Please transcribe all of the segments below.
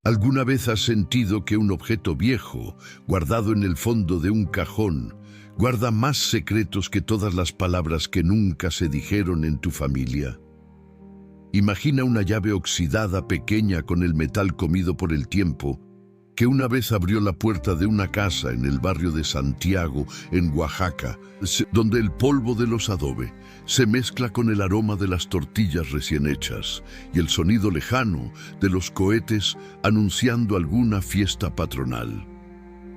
¿Alguna vez has sentido que un objeto viejo, guardado en el fondo de un cajón, guarda más secretos que todas las palabras que nunca se dijeron en tu familia? Imagina una llave oxidada pequeña con el metal comido por el tiempo, que una vez abrió la puerta de una casa en el barrio de Santiago, en Oaxaca, donde el polvo de los adobe se mezcla con el aroma de las tortillas recién hechas y el sonido lejano de los cohetes anunciando alguna fiesta patronal.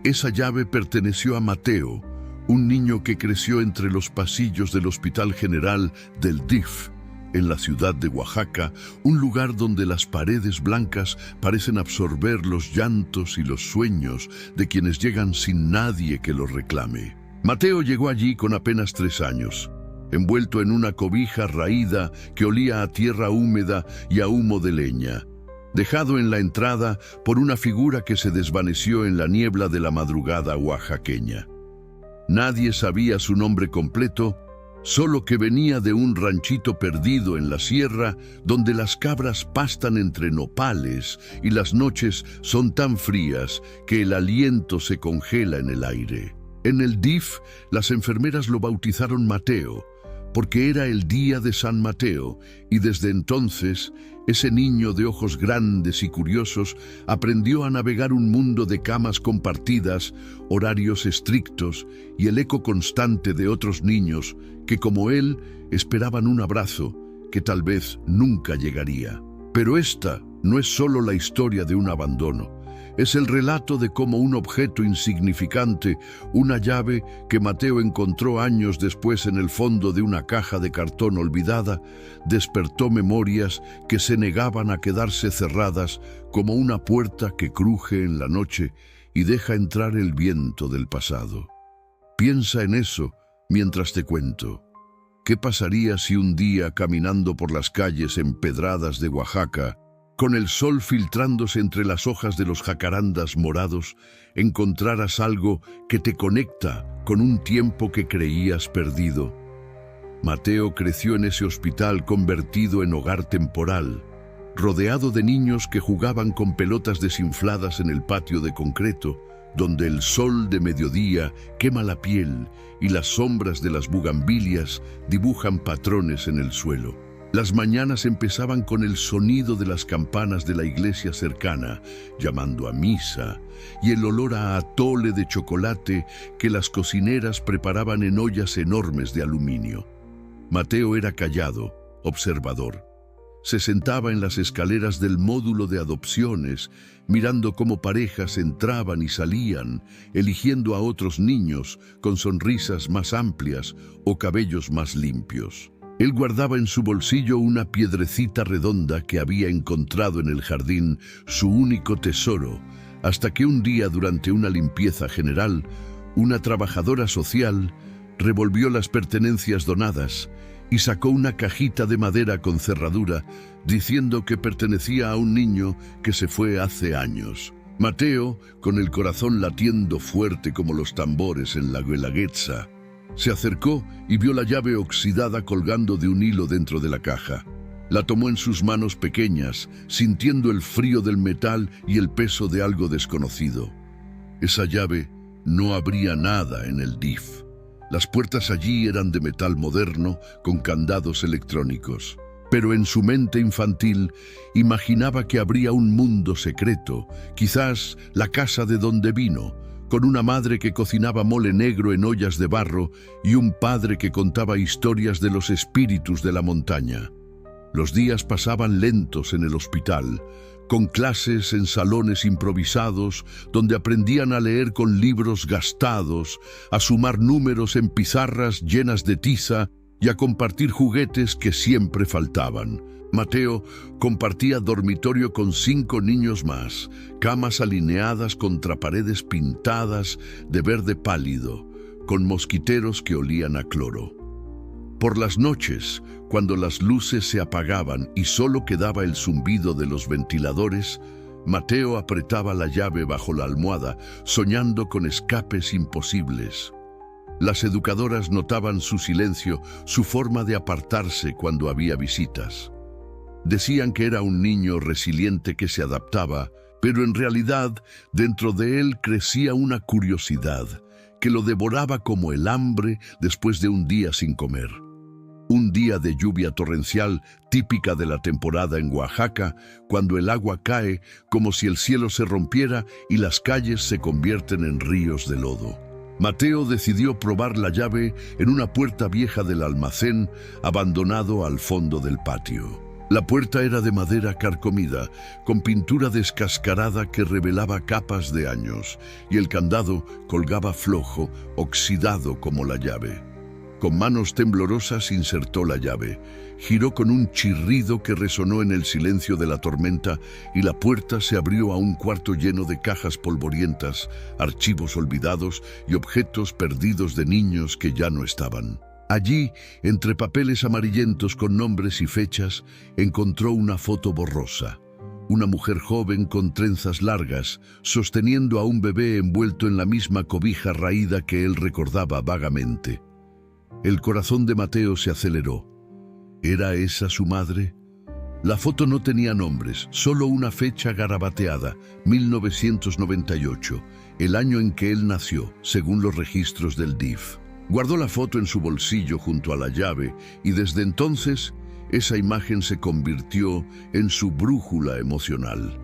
Esa llave perteneció a Mateo, un niño que creció entre los pasillos del Hospital General del DIF, en la ciudad de Oaxaca, un lugar donde las paredes blancas parecen absorber los llantos y los sueños de quienes llegan sin nadie que los reclame. Mateo llegó allí con apenas 3 años, envuelto en una cobija raída que olía a tierra húmeda y a humo de leña, dejado en la entrada por una figura que se desvaneció en la niebla de la madrugada oaxaqueña. Nadie sabía su nombre completo, solo que venía de un ranchito perdido en la sierra donde las cabras pastan entre nopales y las noches son tan frías que el aliento se congela en el aire. En el DIF, las enfermeras lo bautizaron Mateo, porque era el día de San Mateo, y desde entonces, ese niño de ojos grandes y curiosos aprendió a navegar un mundo de camas compartidas, horarios estrictos y el eco constante de otros niños que, como él, esperaban un abrazo que tal vez nunca llegaría. Pero esta no es solo la historia de un abandono. Es el relato de cómo un objeto insignificante, una llave que Mateo encontró años después en el fondo de una caja de cartón olvidada, despertó memorias que se negaban a quedarse cerradas como una puerta que cruje en la noche y deja entrar el viento del pasado. Piensa en eso mientras te cuento. ¿Qué pasaría si un día, caminando por las calles empedradas de Oaxaca, con el sol filtrándose entre las hojas de los jacarandas morados, encontraras algo que te conecta con un tiempo que creías perdido? Mateo creció en ese hospital convertido en hogar temporal, rodeado de niños que jugaban con pelotas desinfladas en el patio de concreto, donde el sol de mediodía quema la piel y las sombras de las bugambilias dibujan patrones en el suelo. Las mañanas empezaban con el sonido de las campanas de la iglesia cercana, llamando a misa, y el olor a atole de chocolate que las cocineras preparaban en ollas enormes de aluminio. Mateo era callado, observador. Se sentaba en las escaleras del módulo de adopciones, mirando cómo parejas entraban y salían, eligiendo a otros niños con sonrisas más amplias o cabellos más limpios. Él guardaba en su bolsillo una piedrecita redonda que había encontrado en el jardín, su único tesoro, hasta que un día, durante una limpieza general, una trabajadora social revolvió las pertenencias donadas y sacó una cajita de madera con cerradura, diciendo que pertenecía a un niño que se fue hace años. Mateo, con el corazón latiendo fuerte como los tambores en la Guelaguetza, se acercó y vio la llave oxidada colgando de un hilo dentro de la caja. La tomó en sus manos pequeñas, sintiendo el frío del metal y el peso de algo desconocido. Esa llave no abría nada en el DIF. Las puertas allí eran de metal moderno, con candados electrónicos. Pero en su mente infantil imaginaba que habría un mundo secreto, quizás la casa de donde vino, con una madre que cocinaba mole negro en ollas de barro y un padre que contaba historias de los espíritus de la montaña. Los días pasaban lentos en el hospital, con clases en salones improvisados donde aprendían a leer con libros gastados, a sumar números en pizarras llenas de tiza y a compartir juguetes que siempre faltaban. Mateo compartía dormitorio con 5 niños más, camas alineadas contra paredes pintadas de verde pálido, con mosquiteros que olían a cloro. Por las noches, cuando las luces se apagaban y solo quedaba el zumbido de los ventiladores, Mateo apretaba la llave bajo la almohada, soñando con escapes imposibles. Las educadoras notaban su silencio, su forma de apartarse cuando había visitas. Decían que era un niño resiliente que se adaptaba Pero en realidad, dentro de él crecía una curiosidad que lo devoraba como el hambre después de un día sin comer. Un día de lluvia torrencial típica de la temporada en Oaxaca, cuando el agua cae como si el cielo se rompiera y las calles se convierten en ríos de lodo. Mateo decidió probar la llave en una puerta vieja del almacén abandonado al fondo del patio. La puerta era de madera carcomida, con pintura descascarada que revelaba capas de años, y el candado colgaba flojo, oxidado como la llave. Con manos temblorosas insertó la llave, giró con un chirrido que resonó en el silencio de la tormenta y la puerta se abrió a un cuarto lleno de cajas polvorientas, archivos olvidados y objetos perdidos de niños que ya no estaban. Allí, entre papeles amarillentos con nombres y fechas, encontró una foto borrosa. Una mujer joven con trenzas largas, sosteniendo a un bebé envuelto en la misma cobija raída que él recordaba vagamente. El corazón de Mateo se aceleró. ¿Era esa su madre? La foto no tenía nombres, solo una fecha garabateada, 1998, el año en que él nació, según los registros del DIF. Guardó la foto en su bolsillo junto a la llave y desde entonces esa imagen se convirtió en su brújula emocional.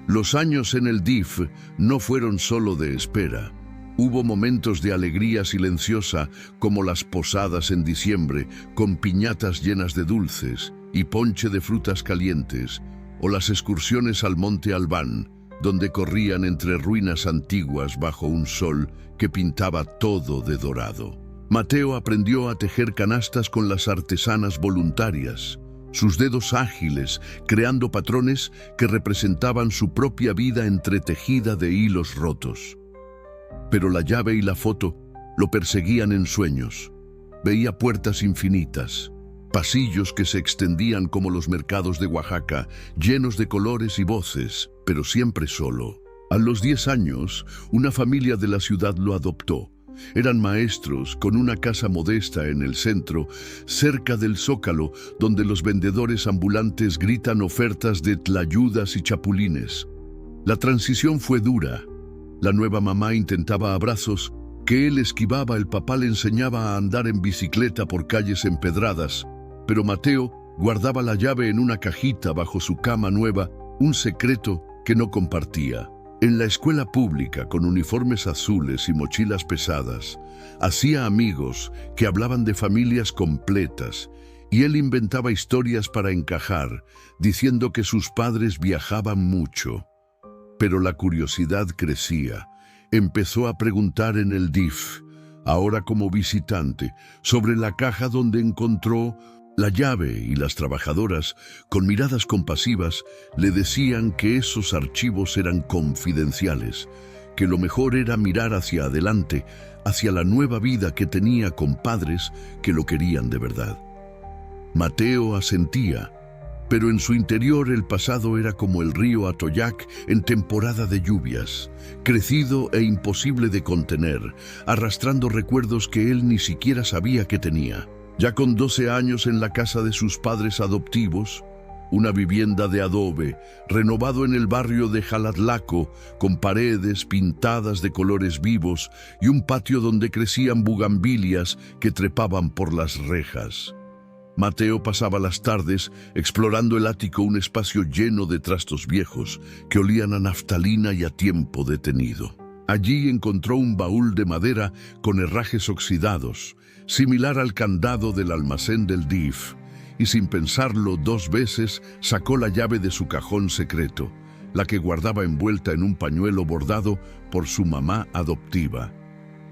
Los años en el DIF no fueron solo de espera. Hubo momentos de alegría silenciosa, como las posadas en diciembre, con piñatas llenas de dulces y ponche de frutas calientes, o las excursiones al Monte Albán, donde corrían entre ruinas antiguas bajo un sol que pintaba todo de dorado. Mateo aprendió a tejer canastas con las artesanas voluntarias, sus dedos ágiles, creando patrones que representaban su propia vida entretejida de hilos rotos. Pero la llave y la foto lo perseguían en sueños. Veía puertas infinitas, pasillos que se extendían como los mercados de Oaxaca, llenos de colores y voces, pero siempre solo. A los 10 años, una familia de la ciudad lo adoptó. Eran maestros con una casa modesta en el centro, cerca del Zócalo, donde los vendedores ambulantes gritan ofertas de tlayudas y chapulines. La transición fue dura. La nueva mamá intentaba abrazos que él esquivaba, el papá le enseñaba a andar en bicicleta por calles empedradas, pero Mateo guardaba la llave en una cajita bajo su cama nueva, un secreto que no compartía. En la escuela pública, con uniformes azules y mochilas pesadas, hacía amigos que hablaban de familias completas, y él inventaba historias para encajar, diciendo que sus padres viajaban mucho. Pero la curiosidad crecía. Empezó a preguntar en el DIF, ahora como visitante, sobre la caja donde encontró la llave, y las trabajadoras, con miradas compasivas, le decían que esos archivos eran confidenciales, que lo mejor era mirar hacia adelante, hacia la nueva vida que tenía con padres que lo querían de verdad. Mateo asentía, pero en su interior el pasado era como el río Atoyac en temporada de lluvias, crecido e imposible de contener, arrastrando recuerdos que él ni siquiera sabía que tenía. Ya con 12 años en la casa de sus padres adoptivos, una vivienda de adobe, renovado en el barrio de Jalatlaco, con paredes pintadas de colores vivos y un patio donde crecían bugambilias que trepaban por las rejas. Mateo pasaba las tardes explorando el ático, un espacio lleno de trastos viejos que olían a naftalina y a tiempo detenido. Allí encontró un baúl de madera con herrajes oxidados, similar al candado del almacén del DIF, y sin pensarlo 2 veces sacó la llave de su cajón secreto, la que guardaba envuelta en un pañuelo bordado por su mamá adoptiva.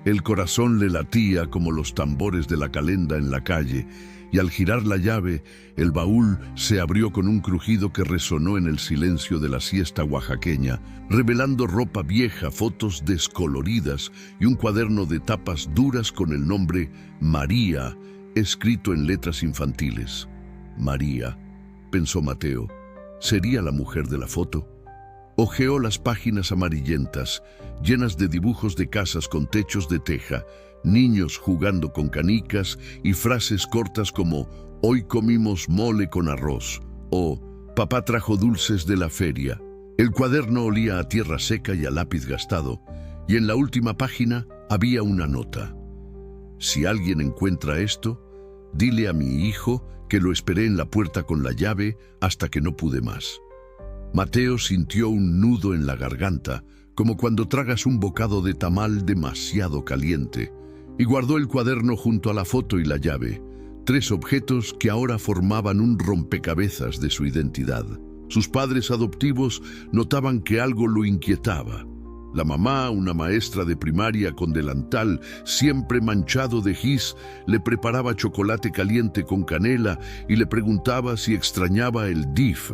El corazón le latía como los tambores de la calenda en la calle, y al girar la llave, el baúl se abrió con un crujido que resonó en el silencio de la siesta oaxaqueña, revelando ropa vieja, fotos descoloridas y un cuaderno de tapas duras con el nombre María, escrito en letras infantiles. María, pensó Mateo, ¿sería la mujer de la foto? Hojeó las páginas amarillentas, llenas de dibujos de casas con techos de teja, niños jugando con canicas y frases cortas como «Hoy comimos mole con arroz» o «Papá trajo dulces de la feria». El cuaderno olía a tierra seca y a lápiz gastado, y en la última página había una nota. Si alguien encuentra esto, dile a mi hijo que lo esperé en la puerta con la llave hasta que no pude más. Mateo sintió un nudo en la garganta, como cuando tragas un bocado de tamal demasiado caliente, y guardó el cuaderno junto a la foto y la llave, 3 objetos que ahora formaban un rompecabezas de su identidad. Sus padres adoptivos notaban que algo lo inquietaba. La mamá, una maestra de primaria con delantal siempre manchado de gis, le preparaba chocolate caliente con canela y le preguntaba si extrañaba el DIF.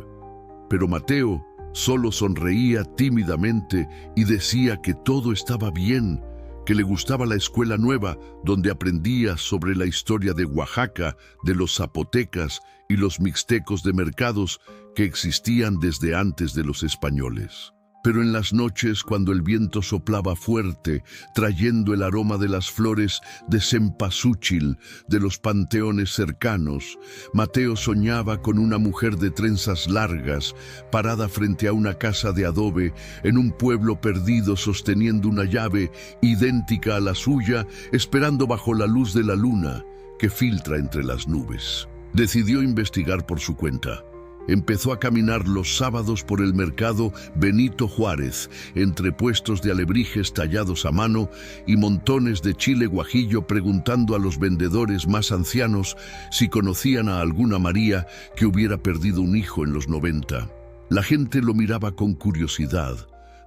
Pero Mateo solo sonreía tímidamente y decía que todo estaba bien, que le gustaba la escuela nueva donde aprendía sobre la historia de Oaxaca, de los zapotecas y los mixtecos de mercados que existían desde antes de los españoles. Pero en las noches, cuando el viento soplaba fuerte, trayendo el aroma de las flores de cempasúchil de los panteones cercanos, Mateo soñaba con una mujer de trenzas largas, parada frente a una casa de adobe en un pueblo perdido, sosteniendo una llave idéntica a la suya, esperando bajo la luz de la luna que filtra entre las nubes. Decidió investigar por su cuenta. Empezó a caminar los sábados por el mercado Benito Juárez, entre puestos de alebrijes tallados a mano y montones de chile guajillo, preguntando a los vendedores más ancianos si conocían a alguna María que hubiera perdido un hijo en los 90. La gente lo miraba con curiosidad.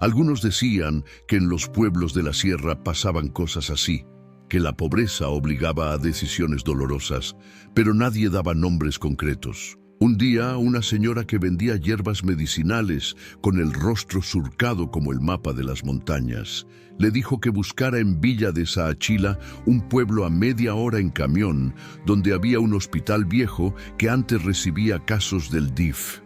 Algunos decían que en los pueblos de la sierra pasaban cosas así, que la pobreza obligaba a decisiones dolorosas, pero nadie daba nombres concretos. Un día, una señora que vendía hierbas medicinales, con el rostro surcado como el mapa de las montañas, le dijo que buscara en Villa de Saachila, un pueblo a media hora en camión, donde había un hospital viejo que antes recibía casos del DIF.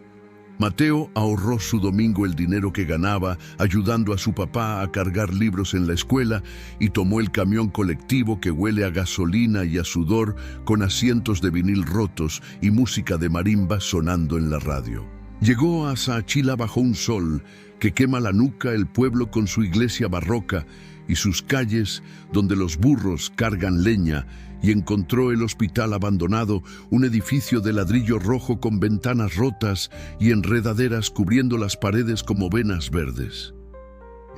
Mateo ahorró su domingo el dinero que ganaba, ayudando a su papá a cargar libros en la escuela, y tomó el camión colectivo que huele a gasolina y a sudor, con asientos de vinil rotos y música de marimba sonando en la radio. Llegó a Saachila bajo un sol que quema la nuca, el pueblo con su iglesia barroca y sus calles donde los burros cargan leña, y encontró el hospital abandonado, un edificio de ladrillo rojo con ventanas rotas y enredaderas cubriendo las paredes como venas verdes.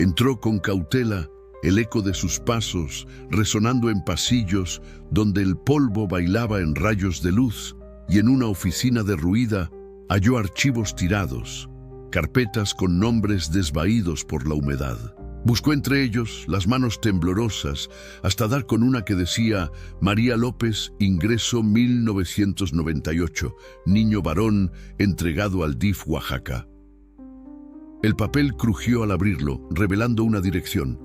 Entró con cautela, el eco de sus pasos resonando en pasillos donde el polvo bailaba en rayos de luz, y en una oficina derruida halló archivos tirados, carpetas con nombres desvaídos por la humedad. Buscó entre ellos las manos temblorosas hasta dar con una que decía María López, ingreso 1998, niño varón entregado al DIF Oaxaca. El papel crujió al abrirlo, revelando una dirección: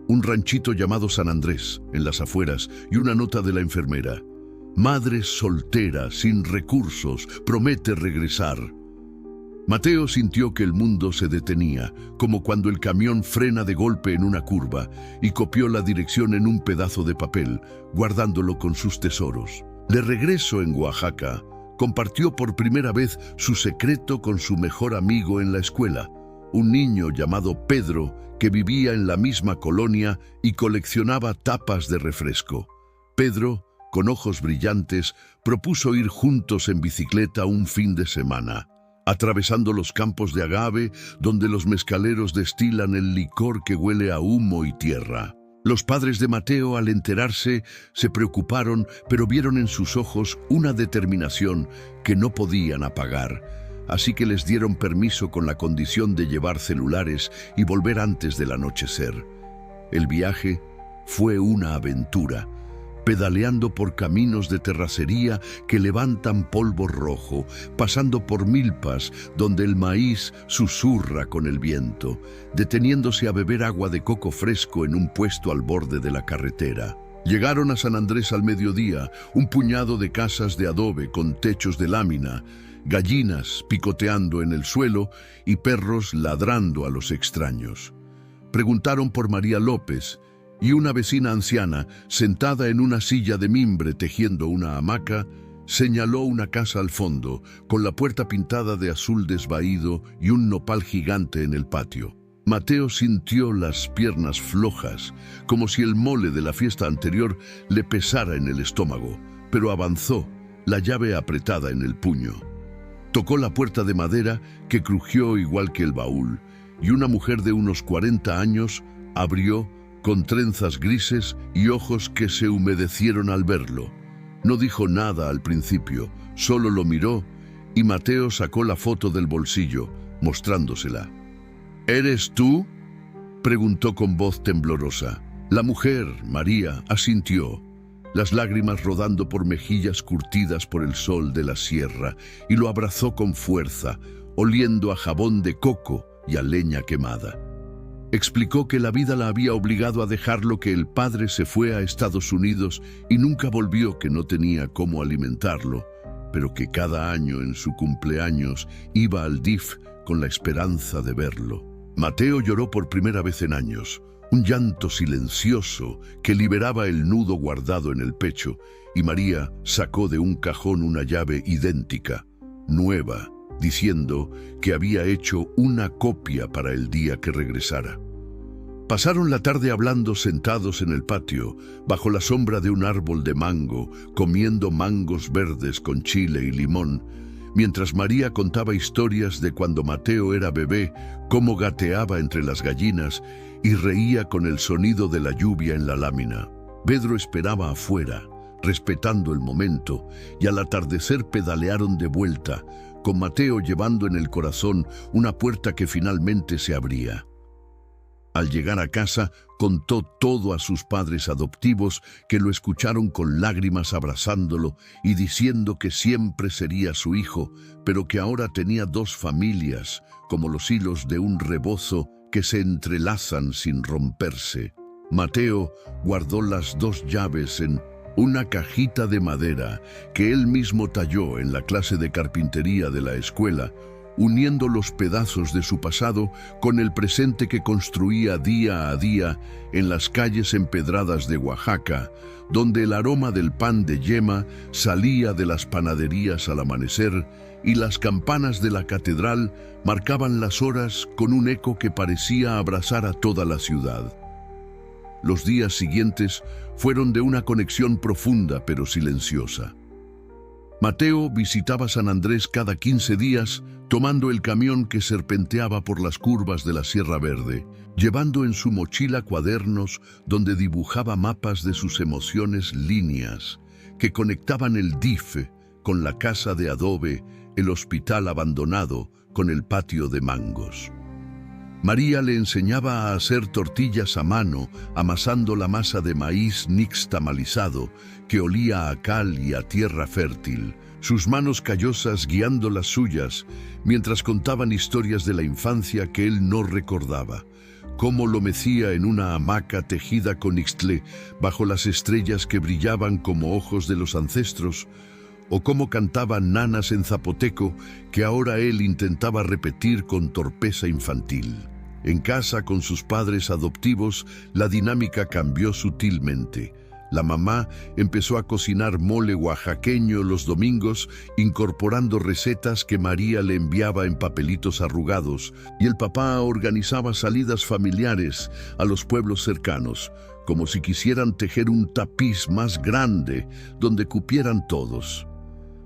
un ranchito llamado San Andrés, en las afueras, y una nota de la enfermera: madre soltera, sin recursos, promete regresar. Mateo sintió que el mundo se detenía, como cuando el camión frena de golpe en una curva, y copió la dirección en un pedazo de papel, guardándolo con sus tesoros. De regreso en Oaxaca, compartió por primera vez su secreto con su mejor amigo en la escuela, un niño llamado Pedro que vivía en la misma colonia y coleccionaba tapas de refresco. Pedro, con ojos brillantes, propuso ir juntos en bicicleta un fin de semana, atravesando los campos de agave donde los mezcaleros destilan el licor que huele a humo y tierra. Los padres de Mateo, al enterarse, se preocuparon, pero vieron en sus ojos una determinación que no podían apagar. Así que les dieron permiso con la condición de llevar celulares y volver antes del anochecer. El viaje fue una aventura, pedaleando por caminos de terracería que levantan polvo rojo, pasando por milpas donde el maíz susurra con el viento, deteniéndose a beber agua de coco fresco en un puesto al borde de la carretera. Llegaron a San Andrés al mediodía, un puñado de casas de adobe con techos de lámina, gallinas picoteando en el suelo y perros ladrando a los extraños. Preguntaron por María López, y una vecina anciana, sentada en una silla de mimbre tejiendo una hamaca, Señaló una casa al fondo, con la puerta pintada de azul desvaído y un nopal gigante en el patio. Mateo sintió las piernas flojas, como si el mole de la fiesta anterior le pesara en el estómago, pero avanzó, la llave apretada en el puño. Tocó la puerta de madera, que crujió igual que el baúl, y una mujer de unos 40 años abrió, con trenzas grises y ojos que se humedecieron al verlo. No dijo nada al principio, solo lo miró, y Mateo sacó la foto del bolsillo, mostrándosela. ¿Eres tú?, preguntó con voz temblorosa. La mujer, María, asintió, las lágrimas rodando por mejillas curtidas por el sol de la sierra, y lo abrazó con fuerza, oliendo a jabón de coco y a leña quemada. Explicó que la vida la había obligado a dejarlo, que el padre se fue a Estados Unidos y nunca volvió, que no tenía cómo alimentarlo, pero que cada año en su cumpleaños iba al DIF con la esperanza de verlo. Mateo lloró por primera vez en años, un llanto silencioso que liberaba el nudo guardado en el pecho, y María sacó de un cajón una llave idéntica, nueva, diciendo que había hecho una copia para el día que regresara. Pasaron la tarde hablando sentados en el patio, bajo la sombra de un árbol de mango, comiendo mangos verdes con chile y limón, mientras María contaba historias de cuando Mateo era bebé, cómo gateaba entre las gallinas y reía con el sonido de la lluvia en la lámina. Pedro esperaba afuera, respetando el momento, y al atardecer pedalearon de vuelta, con Mateo llevando en el corazón una puerta que finalmente se abría. Al llegar a casa, contó todo a sus padres adoptivos, que lo escucharon con lágrimas abrazándolo y diciendo que siempre sería su hijo, pero que ahora tenía dos familias, como los hilos de un rebozo que se entrelazan sin romperse. Mateo guardó las dos llaves en una cajita de madera que él mismo talló en la clase de carpintería de la escuela, uniendo los pedazos de su pasado con el presente que construía día a día en las calles empedradas de Oaxaca, donde el aroma del pan de yema salía de las panaderías al amanecer y las campanas de la catedral marcaban las horas con un eco que parecía abrazar a toda la ciudad. Los días siguientes fueron de una conexión profunda pero silenciosa. Mateo visitaba San Andrés cada 15 días, tomando el camión que serpenteaba por las curvas de la Sierra Verde, llevando en su mochila cuadernos donde dibujaba mapas de sus emociones, líneas que conectaban el DIF con la casa de adobe, el hospital abandonado con el patio de mangos. María le enseñaba a hacer tortillas a mano, amasando la masa de maíz nixtamalizado, que olía a cal y a tierra fértil, sus manos callosas guiando las suyas, mientras contaban historias de la infancia que él no recordaba, cómo lo mecía en una hamaca tejida con ixtle, bajo las estrellas que brillaban como ojos de los ancestros, o cómo cantaban nanas en zapoteco que ahora él intentaba repetir con torpeza infantil. En casa con sus padres adoptivos, la dinámica cambió sutilmente. La mamá empezó a cocinar mole oaxaqueño los domingos, incorporando recetas que María le enviaba en papelitos arrugados, y el papá organizaba salidas familiares a los pueblos cercanos, como si quisieran tejer un tapiz más grande donde cupieran todos.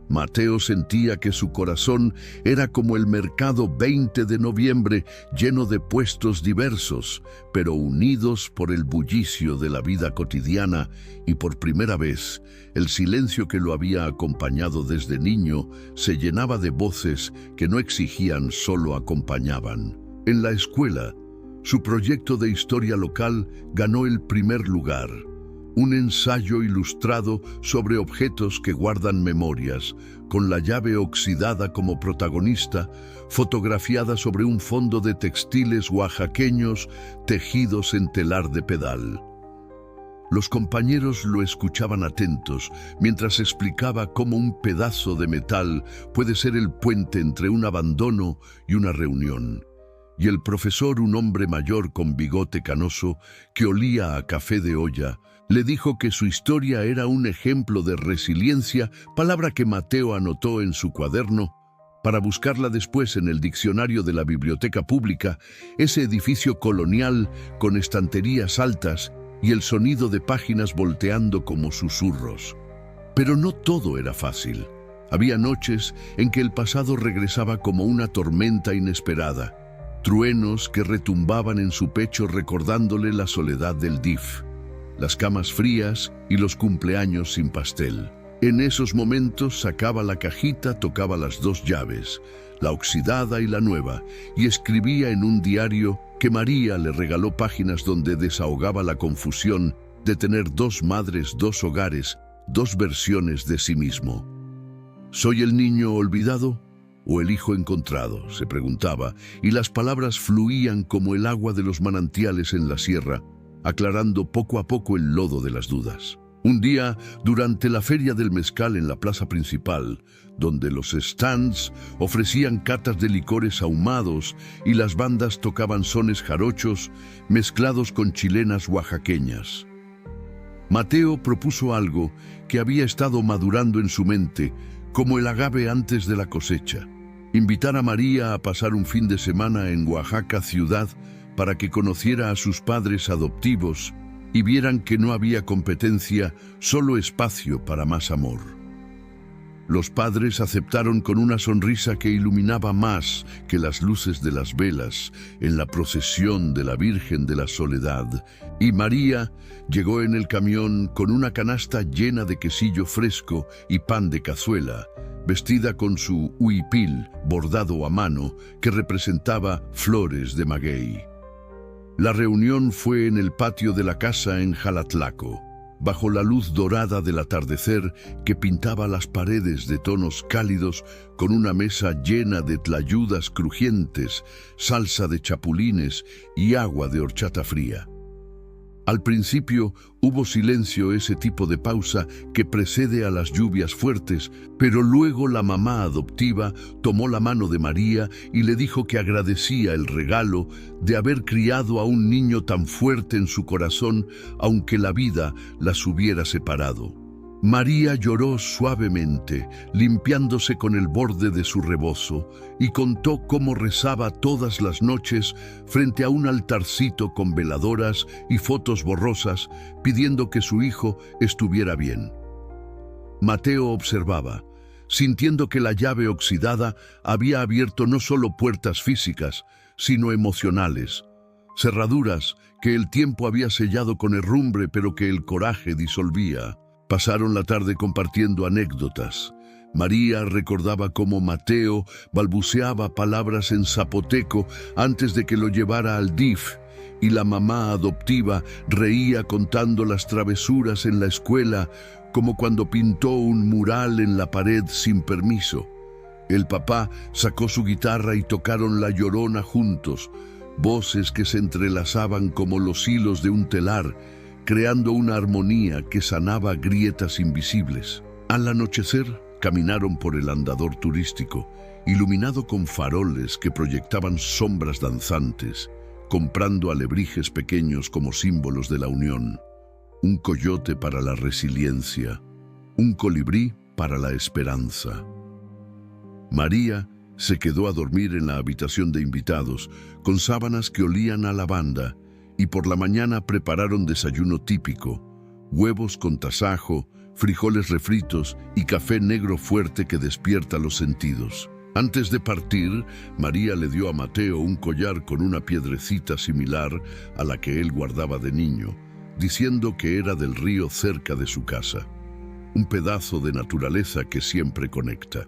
Mateo sentía que su corazón era como el mercado 20 de noviembre, lleno de puestos diversos, pero unidos por el bullicio de la vida cotidiana, y por primera vez, el silencio que lo había acompañado desde niño se llenaba de voces que no exigían, solo acompañaban. En la escuela, su proyecto de historia local ganó el primer lugar. Un ensayo ilustrado sobre objetos que guardan memorias, con la llave oxidada como protagonista, fotografiada sobre un fondo de textiles oaxaqueños tejidos en telar de pedal. Los compañeros lo escuchaban atentos mientras explicaba cómo un pedazo de metal puede ser el puente entre un abandono y una reunión. y el profesor, un hombre mayor con bigote canoso que olía a café de olla, le dijo que su historia era un ejemplo de resiliencia, palabra que Mateo anotó en su cuaderno para buscarla después en el diccionario de la biblioteca pública, ese edificio colonial con estanterías altas y el sonido de páginas volteando como susurros. Pero no todo era fácil. Había noches en que el pasado regresaba como una tormenta inesperada, truenos que retumbaban en su pecho recordándole la soledad del DIF, las camas frías y los cumpleaños sin pastel. En esos momentos sacaba la cajita, tocaba las dos llaves, la oxidada y la nueva, y escribía en un diario que María le regaló páginas donde desahogaba la confusión de tener dos madres, dos hogares, dos versiones de sí mismo. ¿Soy el niño olvidado o el hijo encontrado?, se preguntaba, y las palabras fluían como el agua de los manantiales en la sierra, aclarando poco a poco el lodo de las dudas. Un día, durante la feria del mezcal en la plaza principal, donde los stands ofrecían catas de licores ahumados y las bandas tocaban sones jarochos mezclados con chilenas oaxaqueñas, Mateo propuso algo que había estado madurando en su mente, como el agave antes de la cosecha: invitar a María a pasar un fin de semana en Oaxaca ciudad para que conociera a sus padres adoptivos y vieran que no había competencia, solo espacio para más amor. Los padres aceptaron con una sonrisa que iluminaba más que las luces de las velas en la procesión de la Virgen de la Soledad, y María llegó en el camión con una canasta llena de quesillo fresco y pan de cazuela, vestida con su huipil bordado a mano que representaba flores de maguey. La reunión fue en el patio de la casa en Jalatlaco, bajo la luz dorada del atardecer que pintaba las paredes de tonos cálidos, con una mesa llena de tlayudas crujientes, salsa de chapulines y agua de horchata fría. Al principio hubo silencio, ese tipo de pausa que precede a las lluvias fuertes, pero luego la mamá adoptiva tomó la mano de María y le dijo que agradecía el regalo de haber criado a un niño tan fuerte en su corazón, aunque la vida las hubiera separado. María lloró suavemente, limpiándose con el borde de su rebozo, y contó cómo rezaba todas las noches frente a un altarcito con veladoras y fotos borrosas, pidiendo que su hijo estuviera bien. Mateo observaba, sintiendo que la llave oxidada había abierto no solo puertas físicas, sino emocionales, cerraduras que el tiempo había sellado con herrumbre, pero que el coraje disolvía. Pasaron la tarde compartiendo anécdotas. María recordaba cómo Mateo balbuceaba palabras en zapoteco antes de que lo llevara al DIF, y la mamá adoptiva reía contando las travesuras en la escuela, como cuando pintó un mural en la pared sin permiso. El papá sacó su guitarra y tocaron La Llorona juntos, voces que se entrelazaban como los hilos de un telar, creando una armonía que sanaba grietas invisibles. Al anochecer, caminaron por el andador turístico, iluminado con faroles que proyectaban sombras danzantes, comprando alebrijes pequeños como símbolos de la unión. Un coyote para la resiliencia, un colibrí para la esperanza. María se quedó a dormir en la habitación de invitados, con sábanas que olían a lavanda, y por la mañana prepararon desayuno típico: huevos con tasajo, frijoles refritos y café negro fuerte que despierta los sentidos. Antes de partir, María le dio a Mateo un collar con una piedrecita similar a la que él guardaba de niño, diciendo que era del río cerca de su casa. Un pedazo de naturaleza que siempre conecta.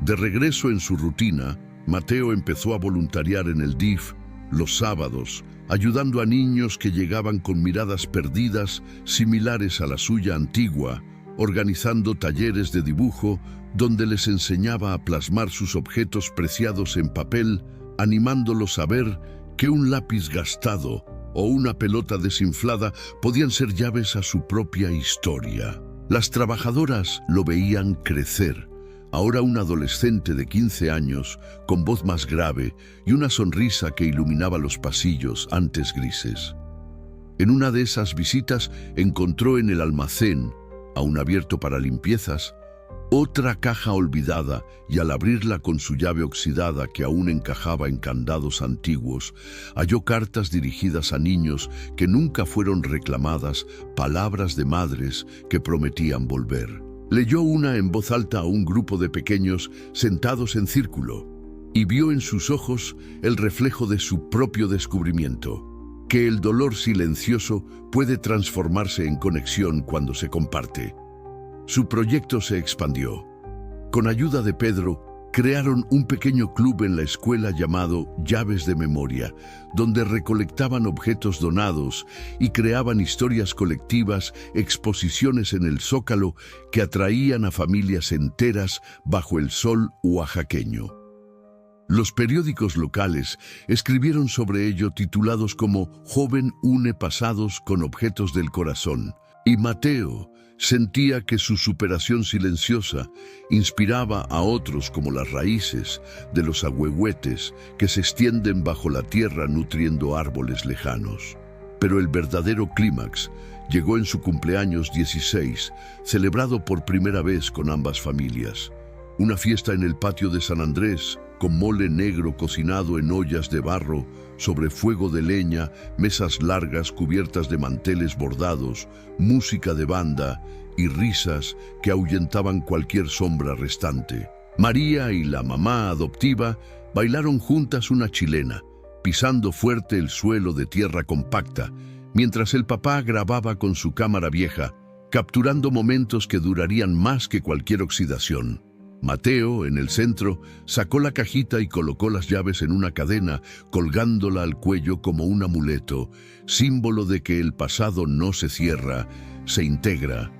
De regreso en su rutina, Mateo empezó a voluntariar en el DIF los sábados, ayudando a niños que llegaban con miradas perdidas similares a la suya antigua, organizando talleres de dibujo donde les enseñaba a plasmar sus objetos preciados en papel, animándolos a ver que un lápiz gastado o una pelota desinflada podían ser llaves a su propia historia. Las trabajadoras lo veían crecer, ahora un adolescente de 15 años, con voz más grave y una sonrisa que iluminaba los pasillos antes grises. En una de esas visitas encontró en el almacén, aún abierto para limpiezas, otra caja olvidada, y al abrirla con su llave oxidada que aún encajaba en candados antiguos, halló cartas dirigidas a niños que nunca fueron reclamadas, palabras de madres que prometían volver. Leyó una en voz alta a un grupo de pequeños sentados en círculo y vio en sus ojos el reflejo de su propio descubrimiento, que el dolor silencioso puede transformarse en conexión cuando se comparte. Su proyecto se expandió. Con ayuda de Pedro, crearon un pequeño club en la escuela llamado Llaves de Memoria, donde recolectaban objetos donados y creaban historias colectivas, exposiciones en el Zócalo que atraían a familias enteras bajo el sol oaxaqueño. Los periódicos locales escribieron sobre ello titulados como «Joven une pasados con objetos del corazón», y Mateo sentía que su superación silenciosa inspiraba a otros como las raíces de los ahuehuetes que se extienden bajo la tierra nutriendo árboles lejanos. Pero el verdadero clímax llegó en su cumpleaños 16, celebrado por primera vez con ambas familias. Una fiesta en el patio de San Andrés, con mole negro cocinado en ollas de barro, sobre fuego de leña, mesas largas cubiertas de manteles bordados, música de banda y risas que ahuyentaban cualquier sombra restante. María y la mamá adoptiva bailaron juntas una chilena, pisando fuerte el suelo de tierra compacta, mientras el papá grababa con su cámara vieja, capturando momentos que durarían más que cualquier oxidación. Mateo, en el centro, sacó la cajita y colocó las llaves en una cadena, colgándola al cuello como un amuleto, símbolo de que el pasado no se cierra, se integra.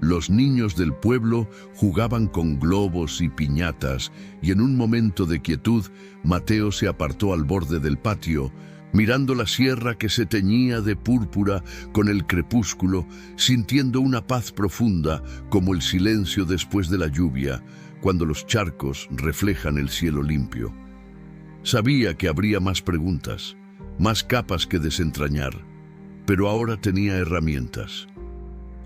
Los niños del pueblo jugaban con globos y piñatas, y en un momento de quietud, Mateo se apartó al borde del patio, mirando la sierra que se teñía de púrpura con el crepúsculo, sintiendo una paz profunda como el silencio después de la lluvia, cuando los charcos reflejan el cielo limpio. Sabía que habría más preguntas, más capas que desentrañar, pero ahora tenía herramientas.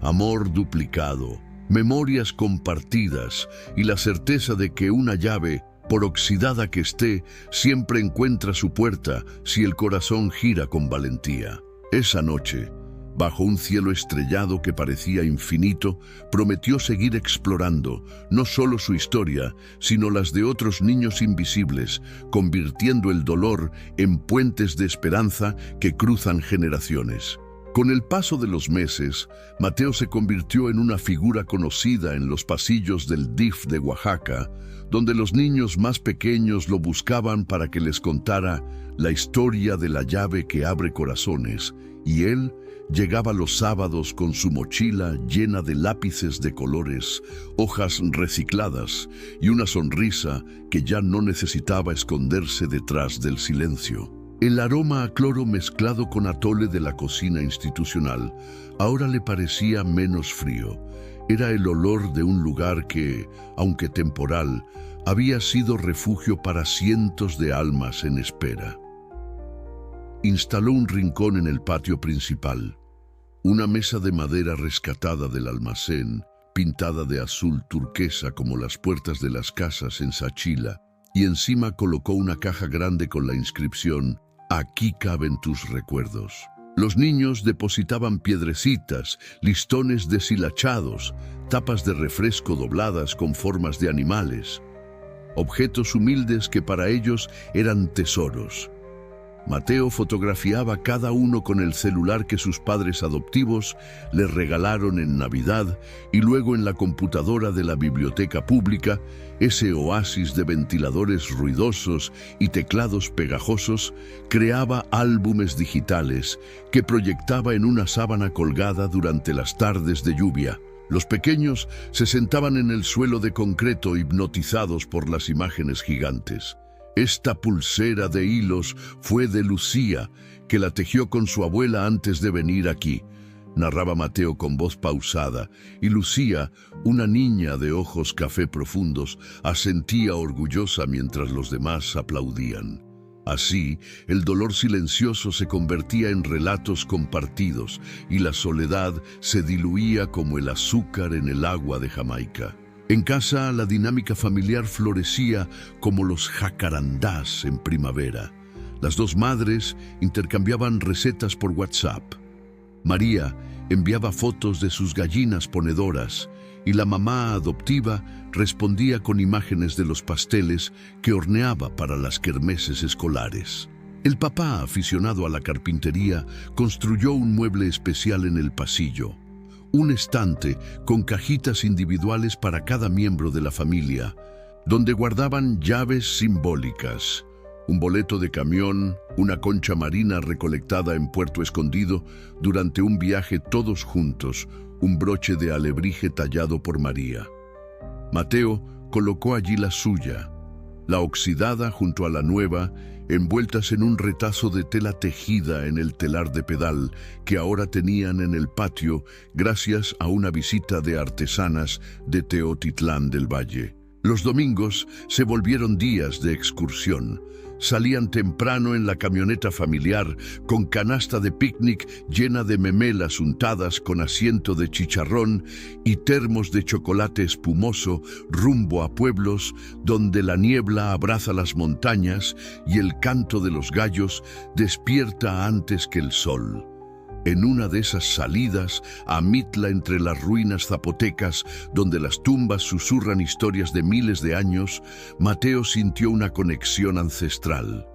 Amor duplicado, memorias compartidas y la certeza de que una llave, por oxidada que esté, siempre encuentra su puerta si el corazón gira con valentía. Esa noche, bajo un cielo estrellado que parecía infinito, prometió seguir explorando no solo su historia, sino las de otros niños invisibles, convirtiendo el dolor en puentes de esperanza que cruzan generaciones. Con el paso de los meses, Mateo se convirtió en una figura conocida en los pasillos del DIF de Oaxaca, donde los niños más pequeños lo buscaban para que les contara la historia de la llave que abre corazones, y él llegaba los sábados con su mochila llena de lápices de colores, hojas recicladas y una sonrisa que ya no necesitaba esconderse detrás del silencio. El aroma a cloro mezclado con atole de la cocina institucional ahora le parecía menos frío. Era el olor de un lugar que, aunque temporal, había sido refugio para cientos de almas en espera. Instaló un rincón en el patio principal, una mesa de madera rescatada del almacén, pintada de azul turquesa como las puertas de las casas en Sachila, y encima colocó una caja grande con la inscripción «Aquí caben tus recuerdos». Los niños depositaban piedrecitas, listones deshilachados, tapas de refresco dobladas con formas de animales, objetos humildes que para ellos eran tesoros. Mateo fotografiaba cada uno con el celular que sus padres adoptivos le regalaron en Navidad y luego en la computadora de la biblioteca pública, ese oasis de ventiladores ruidosos y teclados pegajosos, creaba álbumes digitales que proyectaba en una sábana colgada durante las tardes de lluvia. Los pequeños se sentaban en el suelo de concreto hipnotizados por las imágenes gigantes. Esta pulsera de hilos fue de Lucía, que la tejió con su abuela antes de venir aquí. narraba Mateo con voz pausada, y Lucía, una niña de ojos café profundos, asentía orgullosa mientras los demás aplaudían. Así, el dolor silencioso se convertía en relatos compartidos y la soledad se diluía como el azúcar en el agua de Jamaica. En casa, la dinámica familiar florecía como los jacarandás en primavera. Las dos madres intercambiaban recetas por WhatsApp. María enviaba fotos de sus gallinas ponedoras y la mamá adoptiva respondía con imágenes de los pasteles que horneaba para las kermeses escolares. El papá, aficionado a la carpintería, construyó un mueble especial en el pasillo. Un estante con cajitas individuales para cada miembro de la familia, donde guardaban llaves simbólicas, un boleto de camión, una concha marina recolectada en Puerto Escondido durante un viaje todos juntos, un broche de alebrije tallado por María. Mateo colocó allí la suya, la oxidada junto a la nueva, envueltas en un retazo de tela tejida en el telar de pedal que ahora tenían en el patio gracias a una visita de artesanas de Teotitlán del Valle. Los domingos se volvieron días de excursión. Salían temprano en la camioneta familiar con canasta de picnic llena de memelas untadas con asiento de chicharrón y termos de chocolate espumoso rumbo a pueblos donde la niebla abraza las montañas y el canto de los gallos despierta antes que el sol. En una de esas salidas a Mitla entre las ruinas zapotecas, donde las tumbas susurran historias de miles de años, Mateo sintió una conexión ancestral.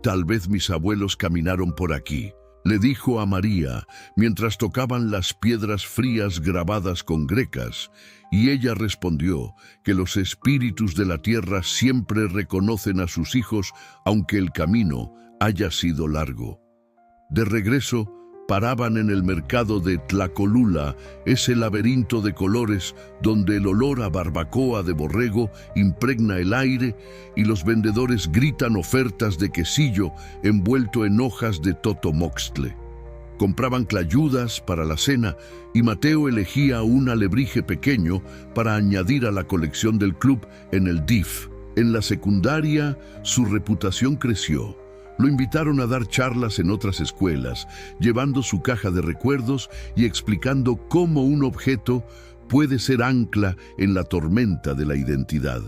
Tal vez mis abuelos caminaron por aquí, le dijo a María, mientras tocaban las piedras frías grabadas con grecas, y ella respondió que los espíritus de la tierra siempre reconocen a sus hijos, aunque el camino haya sido largo. De regreso, paraban en el mercado de Tlacolula, ese laberinto de colores donde el olor a barbacoa de borrego impregna el aire y los vendedores gritan ofertas de quesillo envuelto en hojas de totomoxtle. Compraban clayudas para la cena y Mateo elegía un alebrije pequeño para añadir a la colección del club en el DIF. En la secundaria, su reputación creció. Lo invitaron a dar charlas en otras escuelas, llevando su caja de recuerdos y explicando cómo un objeto puede ser ancla en la tormenta de la identidad.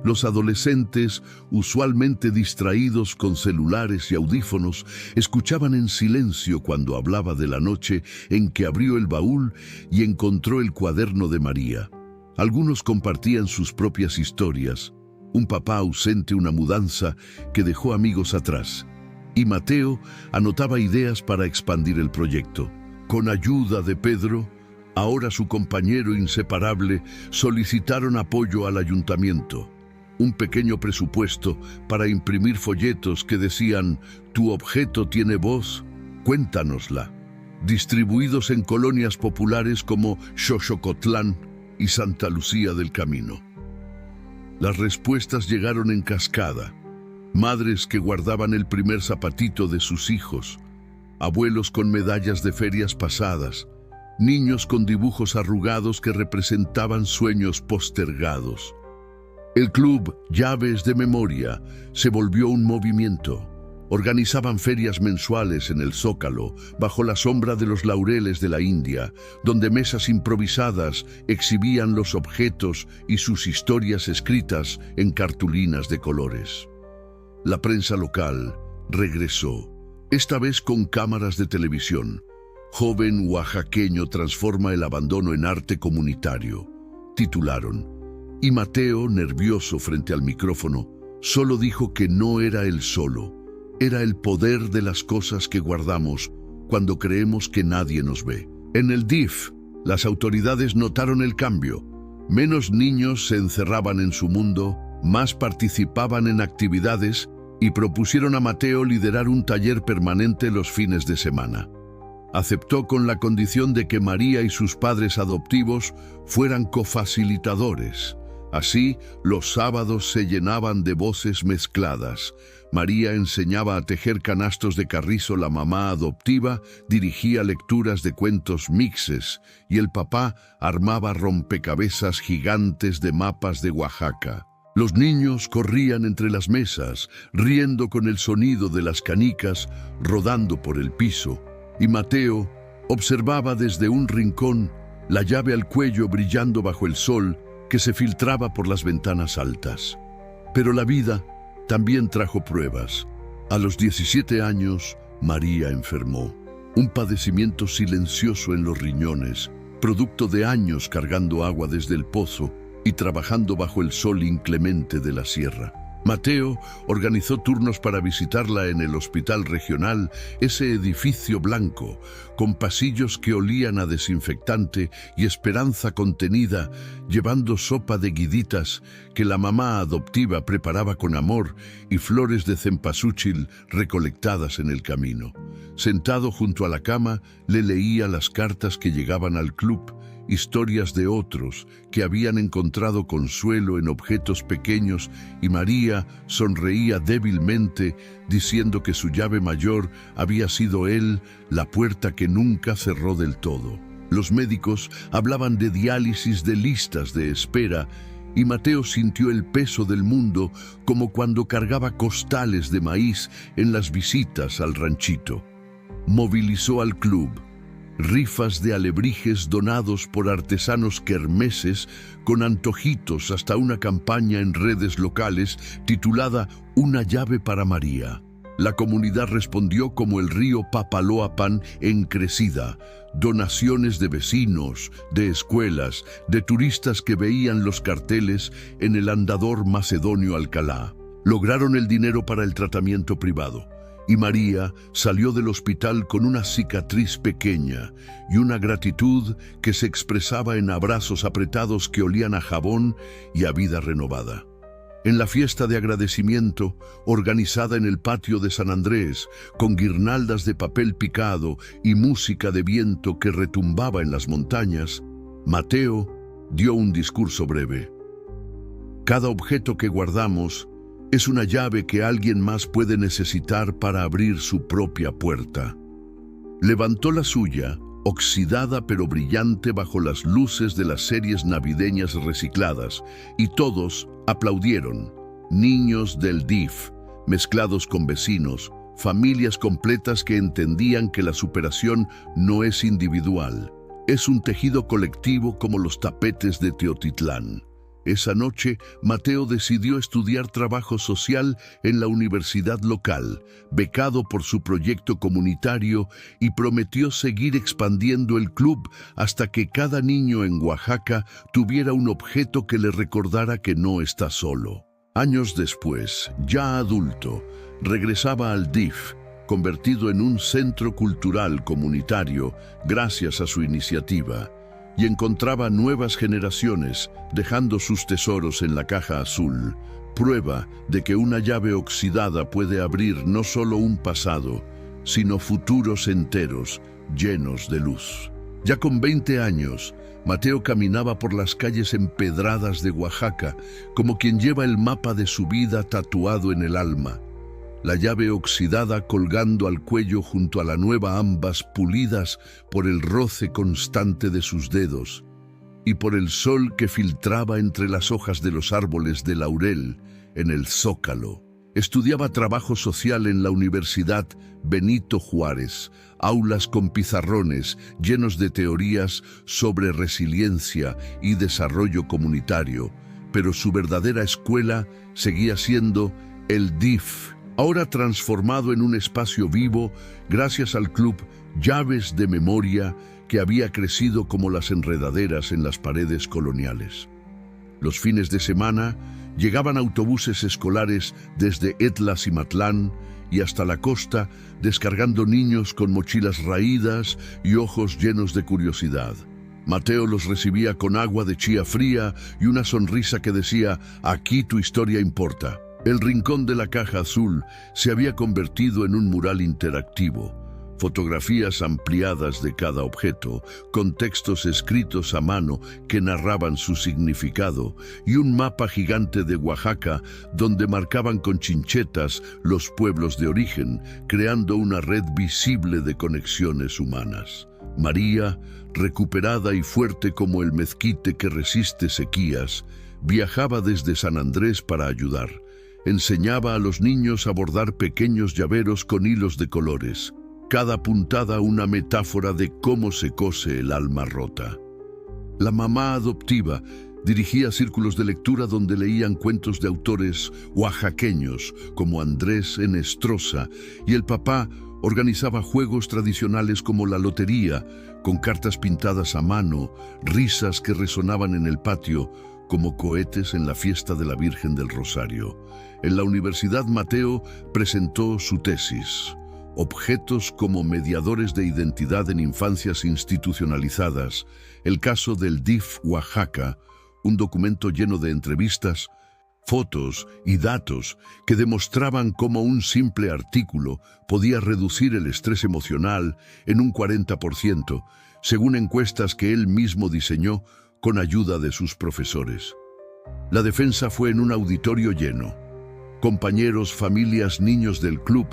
Los adolescentes, usualmente distraídos con celulares y audífonos, escuchaban en silencio cuando hablaba de la noche en que abrió el baúl y encontró el cuaderno de María. Algunos compartían sus propias historias. Un papá ausente, una mudanza que dejó amigos atrás. Y Mateo anotaba ideas para expandir el proyecto. Con ayuda de Pedro, ahora su compañero inseparable, solicitaron apoyo al ayuntamiento. Un pequeño presupuesto para imprimir folletos que decían «Tu objeto tiene voz, cuéntanosla», distribuidos en colonias populares como Xochocotlán y Santa Lucía del Camino. Las respuestas llegaron en cascada. Madres que guardaban el primer zapatito de sus hijos, abuelos con medallas de ferias pasadas, niños con dibujos arrugados que representaban sueños postergados. El club Llaves de Memoria se volvió un movimiento. Organizaban ferias mensuales en el Zócalo, bajo la sombra de los laureles de la India, donde mesas improvisadas exhibían los objetos y sus historias escritas en cartulinas de colores. La prensa local regresó, esta vez con cámaras de televisión. Joven oaxaqueño transforma el abandono en arte comunitario, titularon. Y Mateo, nervioso frente al micrófono, solo dijo que no era él solo. Era el poder de las cosas que guardamos cuando creemos que nadie nos ve. En el DIF, las autoridades notaron el cambio. Menos niños se encerraban en su mundo, más participaban en actividades y propusieron a Mateo liderar un taller permanente los fines de semana. Aceptó con la condición de que María y sus padres adoptivos fueran cofacilitadores. Así, los sábados se llenaban de voces mezcladas. María enseñaba a tejer canastos de carrizo, la mamá adoptiva dirigía lecturas de cuentos mixes y el papá armaba rompecabezas gigantes de mapas de Oaxaca. Los niños corrían entre las mesas, riendo con el sonido de las canicas rodando por el piso, y Mateo observaba desde un rincón, la llave al cuello brillando bajo el sol que se filtraba por las ventanas altas. Pero la vida también trajo pruebas. A los 17 años, María enfermó. Un padecimiento silencioso en los riñones, producto de años cargando agua desde el pozo y trabajando bajo el sol inclemente de la sierra. Mateo organizó turnos para visitarla en el hospital regional, ese edificio blanco, con pasillos que olían a desinfectante y esperanza contenida, llevando sopa de guiditas que la mamá adoptiva preparaba con amor y flores de cempasúchil recolectadas en el camino. Sentado junto a la cama, le leía las cartas que llegaban al club, historias de otros que habían encontrado consuelo en objetos pequeños, y María sonreía débilmente diciendo que su llave mayor había sido él, la puerta que nunca cerró del todo. Los médicos hablaban de diálisis, de listas de espera, y Mateo sintió el peso del mundo como cuando cargaba costales de maíz en las visitas al ranchito. Movilizó al club. Rifas de alebrijes donados por artesanos kermeses, con antojitos, hasta una campaña en redes locales titulada Una llave para María. La comunidad respondió como el río Papaloapan en crecida. Donaciones de vecinos, de escuelas, de turistas que veían los carteles en el andador macedonio Alcalá. Lograron el dinero para el tratamiento privado. Y María salió del hospital con una cicatriz pequeña y una gratitud que se expresaba en abrazos apretados que olían a jabón y a vida renovada. En la fiesta de agradecimiento, organizada en el patio de San Andrés, con guirnaldas de papel picado y música de viento que retumbaba en las montañas, Mateo dio un discurso breve. Cada objeto que guardamos es una llave que alguien más puede necesitar para abrir su propia puerta. Levantó la suya, oxidada pero brillante bajo las luces de las series navideñas recicladas, y todos aplaudieron. Niños del DIF, mezclados con vecinos, familias completas que entendían que la superación no es individual, es un tejido colectivo como los tapetes de Teotitlán. Esa noche, Mateo decidió estudiar trabajo social en la universidad local, becado por su proyecto comunitario, y prometió seguir expandiendo el club hasta que cada niño en Oaxaca tuviera un objeto que le recordara que no está solo. Años después, ya adulto, regresaba al DIF, convertido en un centro cultural comunitario gracias a su iniciativa, y encontraba nuevas generaciones dejando sus tesoros en la caja azul, prueba de que una llave oxidada puede abrir no solo un pasado, sino futuros enteros llenos de luz. Ya con 20 años, Mateo caminaba por las calles empedradas de Oaxaca como quien lleva el mapa de su vida tatuado en el alma. La llave oxidada colgando al cuello junto a la nueva, ambas pulidas por el roce constante de sus dedos y por el sol que filtraba entre las hojas de los árboles de laurel en el Zócalo. Estudiaba trabajo social en la Universidad Benito Juárez, aulas con pizarrones llenos de teorías sobre resiliencia y desarrollo comunitario, pero su verdadera escuela seguía siendo el DIF, ahora transformado en un espacio vivo gracias al club Llaves de Memoria, que había crecido como las enredaderas en las paredes coloniales. Los fines de semana llegaban autobuses escolares desde Etla-Cimatlán y hasta la costa, descargando niños con mochilas raídas y ojos llenos de curiosidad. Mateo los recibía con agua de chía fría y una sonrisa que decía: «Aquí tu historia importa». El rincón de la caja azul se había convertido en un mural interactivo. fotografías ampliadas de cada objeto, con textos escritos a mano que narraban su significado y un mapa gigante de Oaxaca donde marcaban con chinchetas los pueblos de origen, creando una red visible de conexiones humanas. María, recuperada y fuerte como el mezquite que resiste sequías, viajaba desde San Andrés para ayudar. Enseñaba a los niños a bordar pequeños llaveros con hilos de colores, cada puntada una metáfora de cómo se cose el alma rota. La mamá adoptiva dirigía círculos de lectura donde leían cuentos de autores oaxaqueños como Andrés Enestrosa, y el papá organizaba juegos tradicionales como la lotería, con cartas pintadas a mano, risas que resonaban en el patio como cohetes en la fiesta de la Virgen del Rosario. En la Universidad Mateo presentó su tesis, Objetos como mediadores de identidad en infancias institucionalizadas, el caso del DIF Oaxaca, un documento lleno de entrevistas, fotos y datos que demostraban cómo un simple artículo podía reducir el estrés emocional en un 40%, según encuestas que él mismo diseñó con ayuda de sus profesores. La defensa fue en un auditorio lleno. Compañeros, familias, niños del club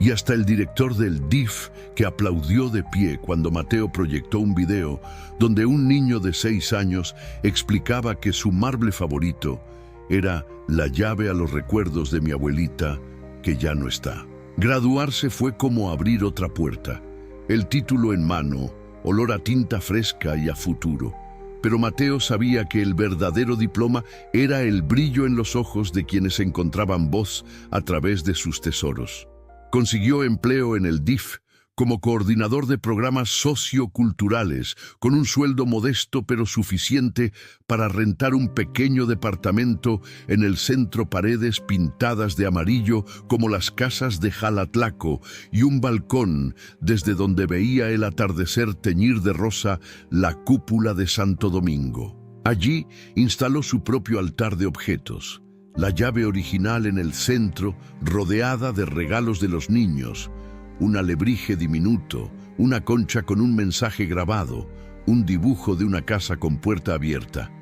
y hasta el director del DIF, que aplaudió de pie cuando Mateo proyectó un video donde un niño de 6 años explicaba que su marble favorito era la llave a los recuerdos de mi abuelita, que ya no está. Graduarse fue como abrir otra puerta. El título en mano, olor a tinta fresca y a futuro. Pero Mateo sabía que el verdadero diploma era el brillo en los ojos de quienes encontraban voz a través de sus tesoros. Consiguió empleo en el DIF como coordinador de programas socioculturales, con un sueldo modesto pero suficiente para rentar un pequeño departamento en el centro, paredes pintadas de amarillo como las casas de Jalatlaco y un balcón desde donde veía el atardecer teñir de rosa la cúpula de Santo Domingo. Allí instaló su propio altar de objetos, la llave original en el centro, rodeada de regalos de los niños, un alebrije diminuto, una concha con un mensaje grabado, un dibujo de una casa con puerta abierta.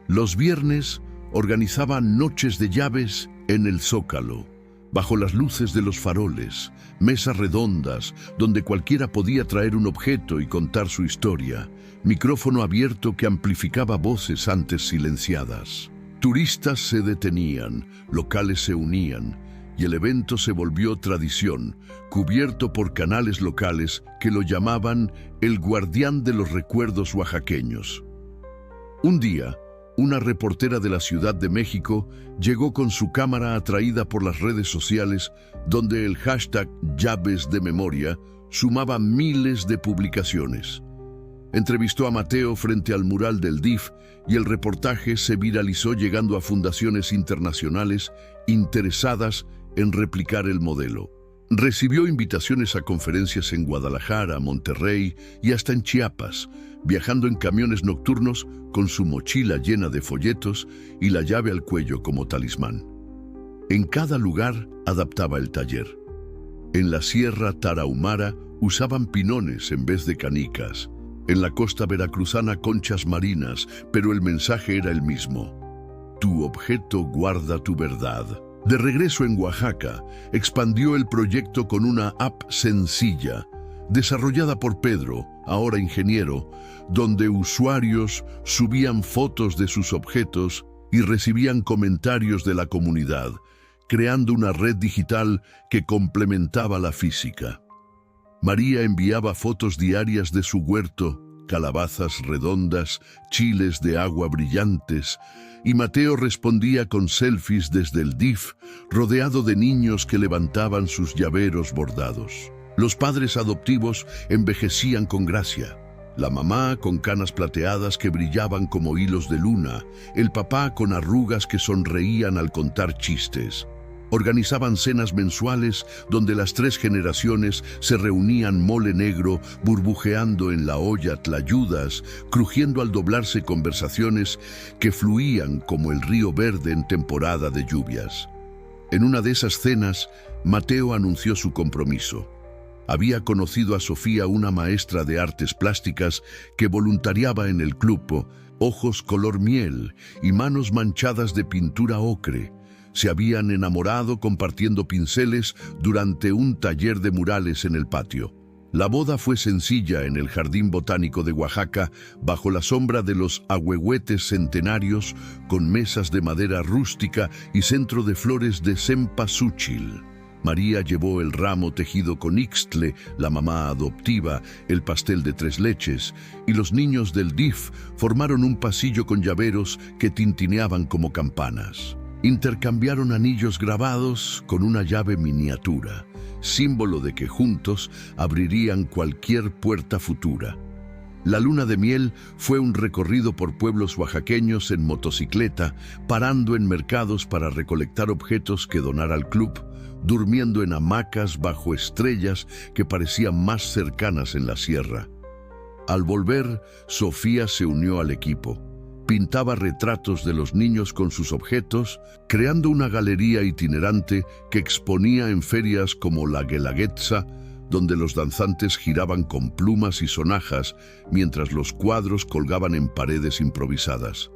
Los viernes organizaban noches de llaves en el Zócalo, bajo las luces de los faroles, mesas redondas donde cualquiera podía traer un objeto y contar su historia, micrófono abierto que amplificaba voces antes silenciadas. Turistas se detenían, locales se unían, y el evento se volvió tradición, cubierto por canales locales que lo llamaban el guardián de los recuerdos oaxaqueños. Un día, una reportera de la Ciudad de México llegó con su cámara atraída por las redes sociales, donde el hashtag Llaves de Memoria sumaba miles de publicaciones. Entrevistó a Mateo frente al mural del DIF y el reportaje se viralizó, llegando a fundaciones internacionales interesadas en replicar el modelo. Recibió invitaciones a conferencias en Guadalajara, Monterrey y hasta en Chiapas, viajando en camiones nocturnos con su mochila llena de folletos y la llave al cuello como talismán. En cada lugar adaptaba el taller. En la Sierra Tarahumara usaban pinones en vez de canicas. En la costa veracruzana conchas marinas, pero el mensaje era el mismo. Tu objeto guarda tu verdad. De regreso en Oaxaca, expandió el proyecto con una app sencilla, desarrollada por Pedro, ahora ingeniero, donde usuarios subían fotos de sus objetos y recibían comentarios de la comunidad, creando una red digital que complementaba la física. María enviaba fotos diarias de su huerto, calabazas redondas, chiles de agua brillantes, y Mateo respondía con selfies desde el DIF, rodeado de niños que levantaban sus llaveros bordados. Los padres adoptivos envejecían con gracia. La mamá con canas plateadas que brillaban como hilos de luna, el papá con arrugas que sonreían al contar chistes. Organizaban cenas mensuales donde las 3 generaciones se reunían mole negro, burbujeando en la olla tlayudas, crujiendo al doblarse conversaciones que fluían como el río verde en temporada de lluvias. En una de esas cenas, Mateo anunció su compromiso. Había conocido a Sofía, una maestra de artes plásticas que voluntariaba en el club, ojos color miel y manos manchadas de pintura ocre. Se habían enamorado compartiendo pinceles durante un taller de murales en el patio. La boda fue sencilla en el Jardín Botánico de Oaxaca, bajo la sombra de los ahuehuetes centenarios, con mesas de madera rústica y centro de flores de cempasúchil. María llevó el ramo tejido con ixtle, la mamá adoptiva, el pastel de 3 leches, y los niños del DIF formaron un pasillo con llaveros que tintineaban como campanas. Intercambiaron anillos grabados con una llave miniatura, símbolo de que juntos abrirían cualquier puerta futura. La luna de miel fue un recorrido por pueblos oaxaqueños en motocicleta, parando en mercados para recolectar objetos que donar al club, durmiendo en hamacas bajo estrellas que parecían más cercanas en la sierra. Al volver, Sofía se unió al equipo. Pintaba retratos de los niños con sus objetos, creando una galería itinerante que exponía en ferias como la Guelaguetza, donde los danzantes giraban con plumas y sonajas, mientras los cuadros colgaban en paredes improvisadas.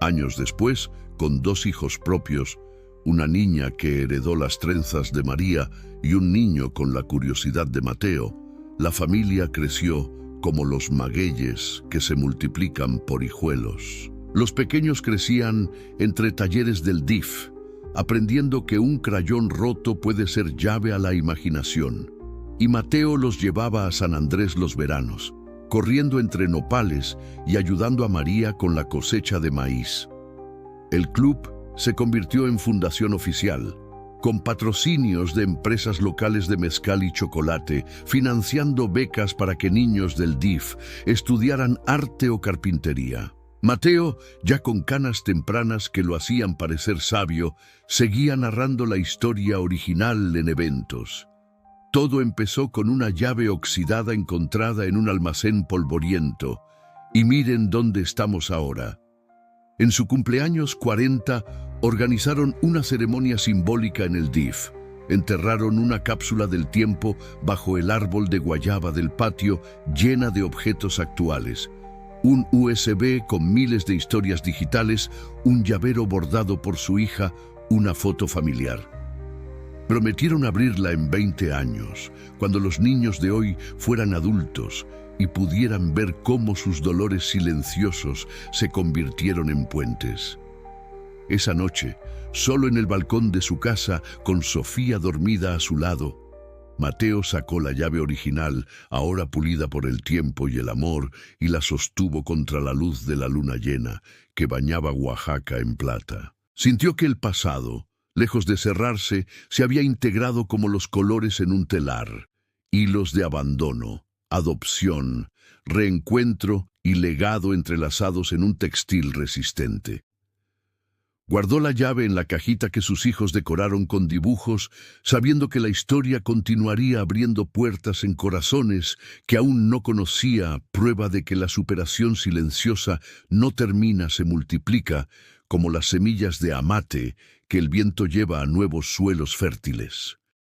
Años después, con 2 hijos propios, una niña que heredó las trenzas de María y un niño con la curiosidad de Mateo, la familia creció como los magueyes que se multiplican por hijuelos. Los pequeños crecían entre talleres del DIF, aprendiendo que un crayón roto puede ser llave a la imaginación. Y Mateo los llevaba a San Andrés los veranos, corriendo entre nopales y ayudando a María con la cosecha de maíz. El club se convirtió en fundación oficial, con patrocinios de empresas locales de mezcal y chocolate, financiando becas para que niños del DIF estudiaran arte o carpintería. Mateo, ya con canas tempranas que lo hacían parecer sabio, seguía narrando la historia original en eventos. Todo empezó con una llave oxidada encontrada en un almacén polvoriento. Y miren dónde estamos ahora. En su cumpleaños 40, organizaron una ceremonia simbólica en el DIF. Enterraron una cápsula del tiempo bajo el árbol de guayaba del patio, llena de objetos actuales. Un USB con miles de historias digitales, un llavero bordado por su hija, una foto familiar. Prometieron abrirla en 20 años, cuando los niños de hoy fueran adultos y pudieran ver cómo sus dolores silenciosos se convirtieron en puentes. Esa noche, solo en el balcón de su casa, con Sofía dormida a su lado, Mateo sacó la llave original, ahora pulida por el tiempo y el amor, y la sostuvo contra la luz de la luna llena, que bañaba Oaxaca en plata. Sintió que el pasado, lejos de cerrarse, se había integrado como los colores en un telar, hilos de abandono, adopción, reencuentro y legado entrelazados en un textil resistente. Guardó la llave en la cajita que sus hijos decoraron con dibujos, sabiendo que la historia continuaría abriendo puertas en corazones que aún no conocía, prueba de que la superación silenciosa no termina, se multiplica, como las semillas de amate que el viento lleva a nuevos suelos fértiles.